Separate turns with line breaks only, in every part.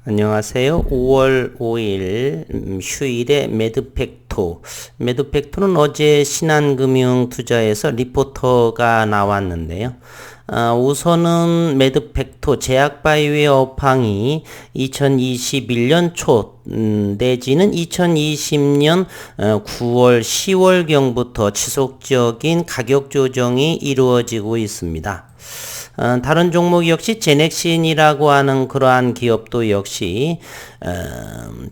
안녕하세요. 5월 5일 휴일에 매드팩토. 매드팩토는 어제 신한금융투자에서 리포터가 나왔는데요. 우선은 매드팩토 제약바이오의 업황이 2021년 초 내지는 2020년 9월, 10월경부터 지속적인 가격 조정이 이루어지고 있습니다. 다른 종목 역시 제넥신이라고 하는 그러한 기업도 역시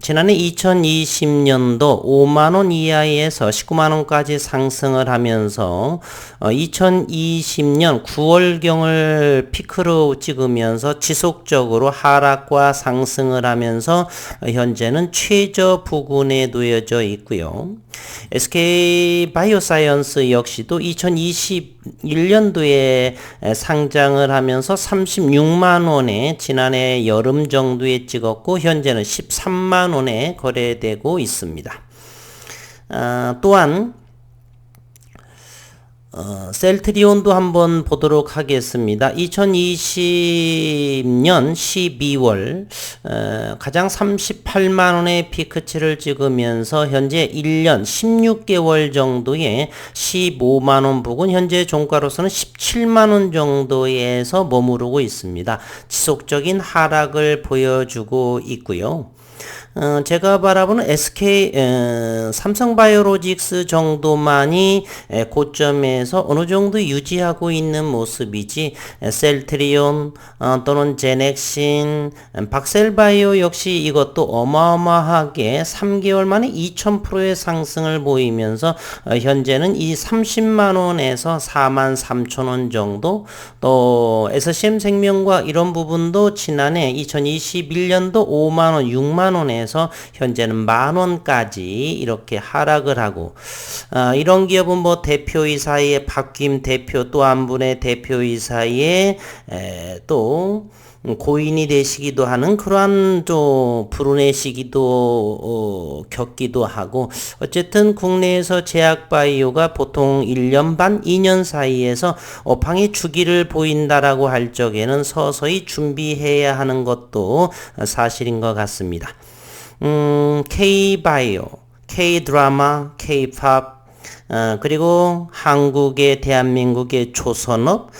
지난해 2020년도 5만원 이하에서 19만원까지 상승을 하면서 2020년 9월경을 피크로 찍으면서 지속적으로 하락과 상승을 하면서 현재는 최저 부근에 놓여져 있고요. SK바이오사이언스 역시도 2021년도에 상장을 하면서 36만원에 지난해 여름 정도에 찍었고 현재는 13만원에 거래되고 있습니다. 또한 셀트리온도 한번 보도록 하겠습니다. 2020년 12월 가장 38만원의 피크치를 찍으면서 현재 1년 16개월 정도의 15만원 부근, 현재 종가로서는 17만원 정도에서 머무르고 있습니다. 지속적인 하락을 보여주고 있고요. 제가 바라보는 삼성바이오로직스 정도만이 고점에서 어느 정도 유지하고 있는 모습이지, 셀트리온 또는 제넥신, 박셀바이오 역시 이것도 어마어마하게 3개월 만에 2000%의 상승을 보이면서 현재는 이 30만원에서 43,000원 정도, 또 SCM생명과 이런 부분도 지난해 2021년도 5만원, 6만원에 현재는 만원까지 이렇게 하락을 하고, 이런 기업은 뭐 대표이사의 박김 대표 또 한 분의 대표이사의 또 고인이 되시기도 하는 그러한 또 불운의 시기도 겪기도 하고, 어쨌든 국내에서 제약바이오가 보통 1년 반, 2년 사이에서 업황의 주기를 보인다라고 할 적에는 서서히 준비해야 하는 것도 사실인 것 같습니다. K바이오, K드라마, K팝, 그리고 한국의 대한민국의 조선업,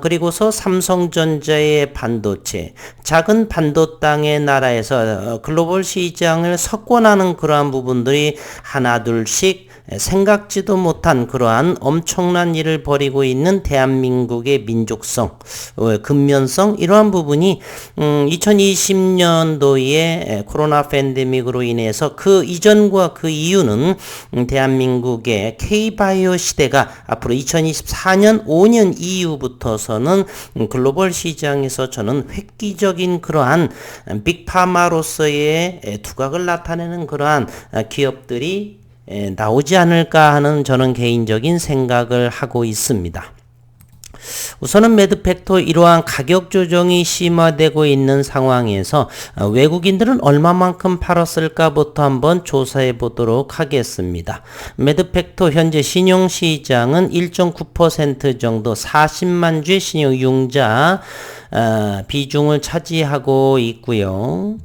그리고서 삼성전자의 반도체, 작은 반도 땅의 나라에서 글로벌 시장을 석권하는 그러한 부분들이 하나 둘씩 생각지도 못한 그러한 엄청난 일을 벌이고 있는 대한민국의 민족성, 근면성, 이러한 부분이 2020년도에 코로나 팬데믹으로 인해서 그 이전과 그 이유는 대한민국의 K바이오 시대가 앞으로 2024년 5년 이후부터서는 글로벌 시장에서 저는 획기적인 그러한 빅파마로서의 두각을 나타내는 그러한 기업들이 나오지 않을까 하는 저는 개인적인 생각을 하고 있습니다. 우선은 매드팩토 이러한 가격 조정이 심화되고 있는 상황에서 외국인들은 얼마만큼 팔았을까부터 한번 조사해 보도록 하겠습니다. 매드팩토 현재 신용시장은 1.9% 정도 40만 주의 신용융자 비중을 차지하고 있고요.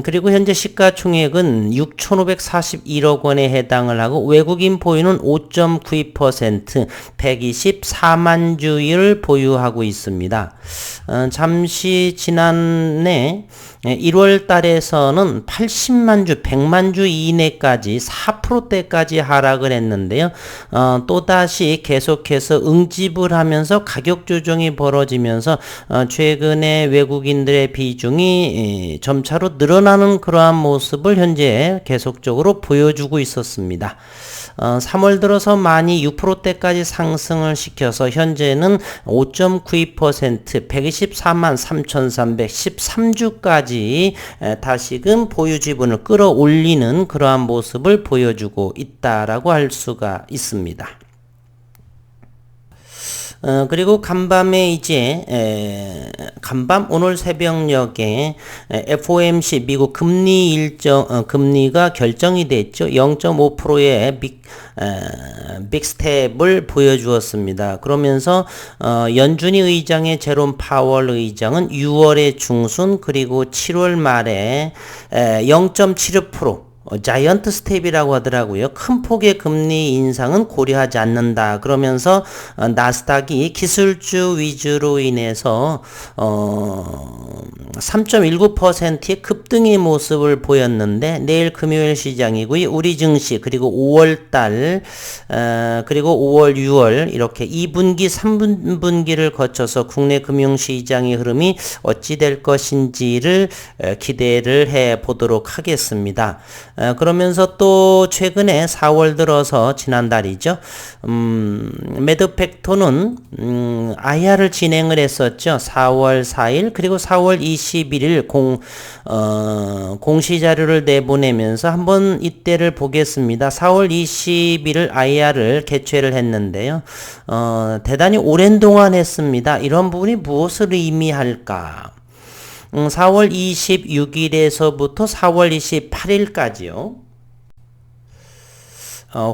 그리고 현재 시가총액은 6,541억 원에 해당을 하고, 외국인 보유는 5.92%, 124만 주를 보유하고 있습니다. 잠시 지난해 1월 달에서는 80만 주, 100만 주 이내까지 4%대까지 하락을 했는데요. 또다시 계속해서 응집을 하면서 가격 조정이 벌어지면서 최근에 외국인들의 비중이 점차로 늘어나는 그러한 모습을 현재 계속적으로 보여주고 있었습니다. 3월 들어서 많이 6%대까지 상승을 시켜서 현재는 5.92%, 124만 3,313주까지 다시금 보유 지분을 끌어올리는 그러한 모습을 보여주고 있다라고 할 수가 있습니다. 그리고 간밤에 이제 간밤 오늘 새벽녘에 FOMC 미국 금리 금리가 결정이 됐죠. 0.5%의 빅스텝을 보여주었습니다. 그러면서 연준이 의장의 제롬 파월 의장은 6월의 중순 그리고 7월 말에 0.75% 자이언트 스텝이라고 하더라고요. 큰 폭의 금리 인상은 고려하지 않는다. 그러면서 나스닥이 기술주 위주로 인해서 3.19%의 급등의 모습을 보였는데 내일 금요일 시장이고요. 우리 증시 그리고 5월달 그리고 5월 6월 이렇게 2분기 3분기를 거쳐서 국내 금융시장의 흐름이 어찌 될 것인지를 기대를 해보도록 하겠습니다. 그러면서 또 최근에 4월 들어서 지난달이죠. 매드팩토는 IR을 진행을 했었죠. 4월 4일 그리고 4월 21일 공시자료를 내보내면서 한번 이때를 보겠습니다. 4월 21일 IR을 개최를 했는데요. 대단히 오랜 동안 했습니다. 이런 부분이 무엇을 의미할까? 4월 26일에서부터 4월 28일까지요.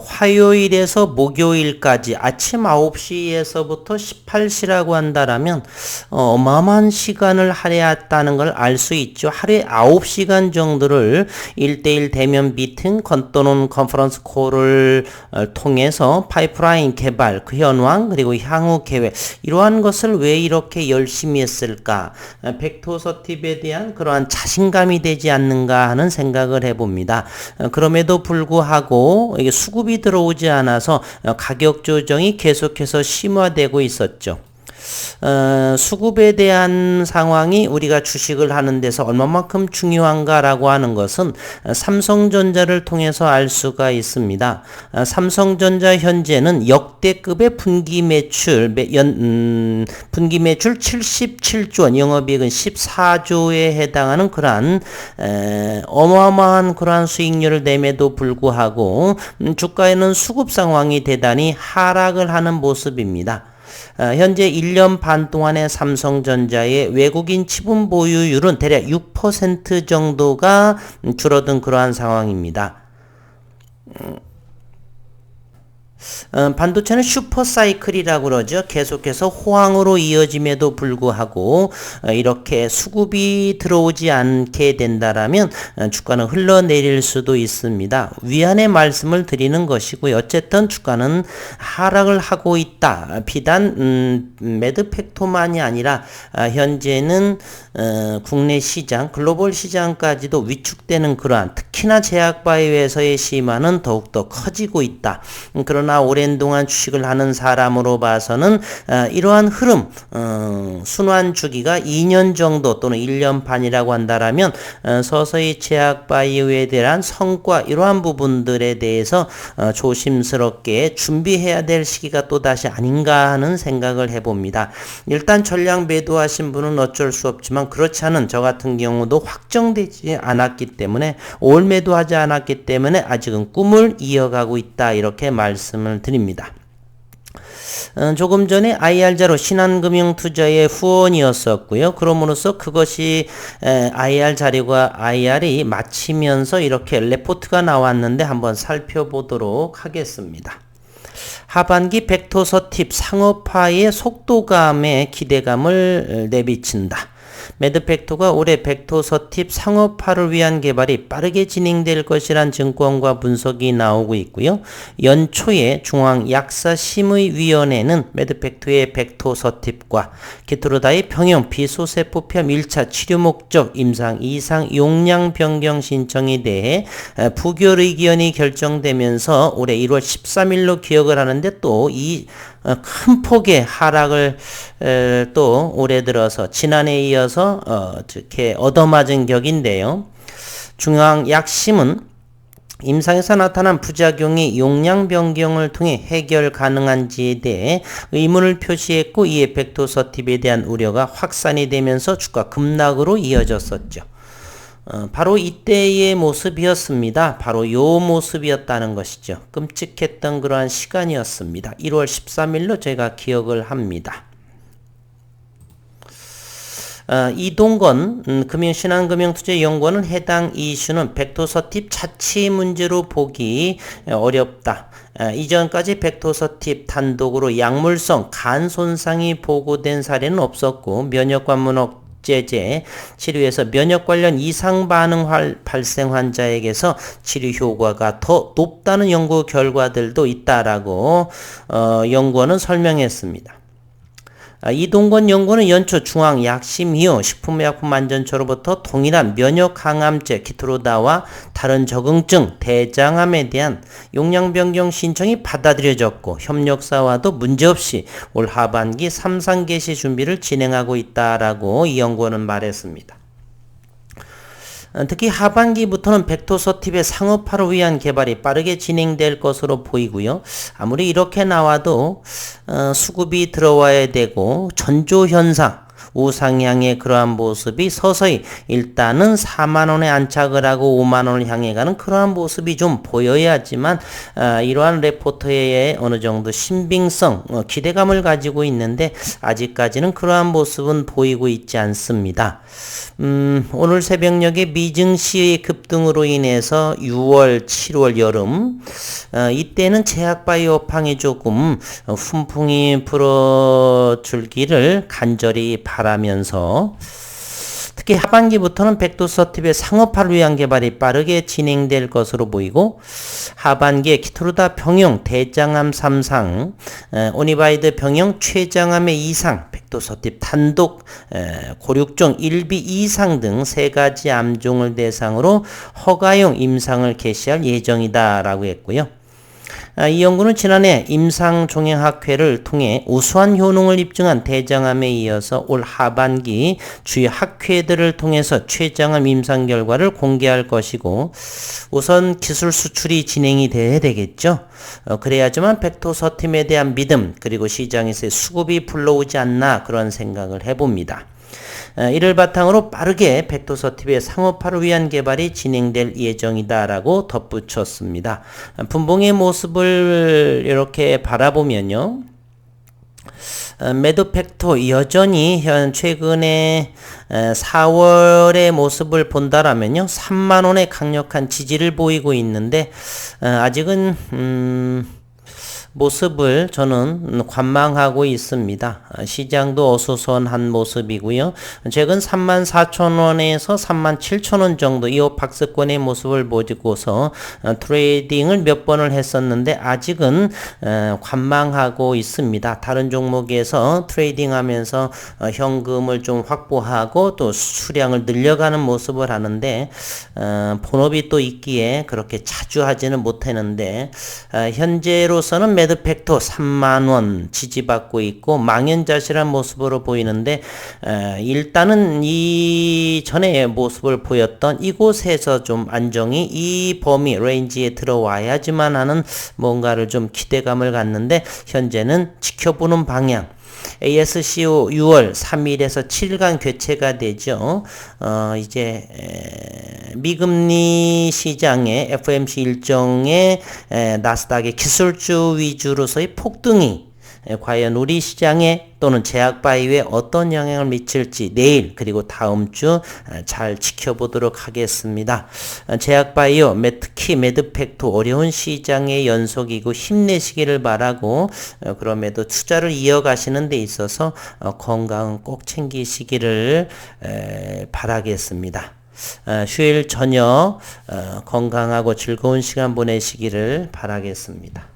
화요일에서 목요일까지 아침 9시에서부터 18시라고 한다라면 어마어마한 시간을 할애했다는 걸 알 수 있죠. 하루에 9시간 정도를 1대1 대면 미팅 또는 컨퍼런스 콜을 통해서 파이프라인 개발, 그 현황 그리고 향후 계획 이러한 것을 왜 이렇게 열심히 했을까? 벡토서팁에 대한 그러한 자신감이 되지 않는가 하는 생각을 해봅니다. 그럼에도 불구하고 이게 수급이 들어오지 않아서 가격 조정이 계속해서 심화되고 있었죠. 수급에 대한 상황이 우리가 주식을 하는 데서 얼마만큼 중요한가라고 하는 것은 삼성전자를 통해서 알 수가 있습니다. 삼성전자 현재는 역대급의 분기 매출 77조 원, 영업이익은 14조에 해당하는 그러한 어마어마한 그러한 수익률을 내매도 불구하고 주가에는 수급 상황이 대단히 하락을 하는 모습입니다. 현재 1년 반 동안의 삼성전자의 외국인 지분 보유율은 대략 6% 정도가 줄어든 그러한 상황입니다. 반도체는 슈퍼사이클이라고 그러죠. 계속해서 호황으로 이어짐에도 불구하고 이렇게 수급이 들어오지 않게 된다라면 주가는 흘러내릴 수도 있습니다. 위안의 말씀을 드리는 것이고요. 어쨌든 주가는 하락을 하고 있다. 비단 매드팩토만이 아니라 현재는 국내 시장, 글로벌 시장까지도 위축되는 그러한 특히나 제약바이오에서의 심화는 더욱더 커지고 있다. 그러나 오랜 동안 주식을 하는 사람으로 봐서는 이러한 흐름, 순환 주기가 2년 정도 또는 1년 반이라고 한다라면 서서히 제약바이오에 대한 성과 이러한 부분들에 대해서 조심스럽게 준비해야 될 시기가 또다시 아닌가 하는 생각을 해봅니다. 일단 전량 매도하신 분은 어쩔 수 없지만 그렇지 않은 저 같은 경우도 확정되지 않았기 때문에 올 매도하지 않았기 때문에 아직은 꿈을 이어가고 있다 이렇게 말씀을 드립니다. 조금 전에 IR자로 신한금융투자의 후원이었었고요. 그럼으로써 그것이 IR 자료가 IR이 마치면서 이렇게 레포트가 나왔는데 한번 살펴보도록 하겠습니다. 하반기 벡토서팁 상업화의 속도감에 기대감을 내비친다. 매드팩토가 올해 벡토서팁 상업화를 위한 개발이 빠르게 진행될 것이란 증권과 분석이 나오고 있고요. 연초에 중앙약사심의위원회는 매드팩토의 벡토서팁과 게토르다의 병용 비소세포폐암 1차 치료 목적 임상 이상 용량 변경 신청에 대해 부결 의견이 결정되면서 올해 1월 13일로 기억을 하는데 또 이 큰 폭의 하락을 또 올해 들어서 지난해에 이어서 이렇게 얻어맞은 격인데요. 중앙약심은 임상에서 나타난 부작용이 용량 변경을 통해 해결 가능한지에 대해 의문을 표시했고 이에 벡토서팁에 대한 우려가 확산이 되면서 주가 급락으로 이어졌었죠. 바로 이때의 모습이었습니다. 바로 요 모습이었다는 것이죠. 끔찍했던 그러한 시간이었습니다. 1월 13일로 제가 기억을 합니다. 이동건 신한금융투자연구원은 해당 이슈는 벡터서팁 자치 문제로 보기 어렵다. 이전까지 벡터서팁 단독으로 약물성 간 손상이 보고된 사례는 없었고 면역관문 제제 치료에서 면역 관련 이상 반응 발생 환자에게서 치료 효과가 더 높다는 연구 결과들도 있다라고 연구원은 설명했습니다. 이동건 연구는 연초 중앙약심이요 식품의약품안전처로부터 동일한 면역항암제 키트로다와 다른 적응증 대장암에 대한 용량 변경 신청이 받아들여졌고 협력사와도 문제없이 올 하반기 3상 개시 준비를 진행하고 있다라고 이 연구원은 말했습니다. 특히 하반기부터는 벡터서팁의 상업화를 위한 개발이 빠르게 진행될 것으로 보이고요. 아무리 이렇게 나와도 수급이 들어와야 되고 전조현상 우상향의 그러한 모습이 서서히 일단은 4만원에 안착을 하고 5만원을 향해 가는 그러한 모습이 좀 보여야지만 이러한 레포트에 어느 정도 신빙성, 기대감을 가지고 있는데 아직까지는 그러한 모습은 보이고 있지 않습니다. 오늘 새벽녘에 미증시의 급등으로 인해서 6월, 7월 여름 이때는 제약바이오 업황이 조금 훈풍이 불어줄기를 간절히 바라면서 특히 하반기부터는 벡터서팁의 상업화를 위한 개발이 빠르게 진행될 것으로 보이고 하반기에 키트루다 병용 대장암 3상, 오니바이드 병용 췌장암의 2상, 벡터서팁 단독 고륙종 1B 2상 등 3가지 암종을 대상으로 허가용 임상을 개시할 예정이다라고 했고요. 이 연구는 지난해 임상종양학회를 통해 우수한 효능을 입증한 대장암에 이어서 올 하반기 주요 학회들을 통해서 췌장암 임상 결과를 공개할 것이고 우선 기술 수출이 진행이 돼야 되겠죠. 그래야지만 벡터서팀에 대한 믿음 그리고 시장에서의 수급이 불러오지 않나 그런 생각을 해봅니다. 이를 바탕으로 빠르게 벡터서팁의 상업화를 위한 개발이 진행될 예정이다라고 덧붙였습니다. 분봉의 모습을 이렇게 바라보면요. 매도팩토 여전히 최근에 4월의 모습을 본다라면요. 3만원의 강력한 지지를 보이고 있는데 아직은 모습을 저는 관망하고 있습니다. 시장도 어수선한 모습이고요. 최근 34,000원에서 37,000원 정도 이 박스권의 모습을 보고서 트레이딩을 몇 번을 했었는데 아직은 관망하고 있습니다. 다른 종목에서 트레이딩하면서 현금을 좀 확보하고 또 수량을 늘려가는 모습을 하는데 본업이 또 있기에 그렇게 자주 하지는 못했는데 현재로서는 매드팩토 3만원 지지받고 있고 망연자실한 모습으로 보이는데 일단은 이 전에 모습을 보였던 이곳에서 좀 안정이 이 범위 레인지에 들어와야지만 하는 뭔가를 좀 기대감을 갖는데 현재는 지켜보는 방향 ASCO 6월 3일에서 7일간 교체가 되죠. 이제 미금리 시장의 FOMC 일정의 나스닥의 기술주 위주로서의 폭등이 과연 우리 시장에 또는 제약바이오에 어떤 영향을 미칠지 내일 그리고 다음 주 잘 지켜보도록 하겠습니다. 제약바이오 특히 매드팩토 어려운 시장의 연속이고 힘내시기를 바라고 그럼에도 투자를 이어가시는 데 있어서 건강은 꼭 챙기시기를 바라겠습니다. 휴일 저녁 건강하고 즐거운 시간 보내시기를 바라겠습니다.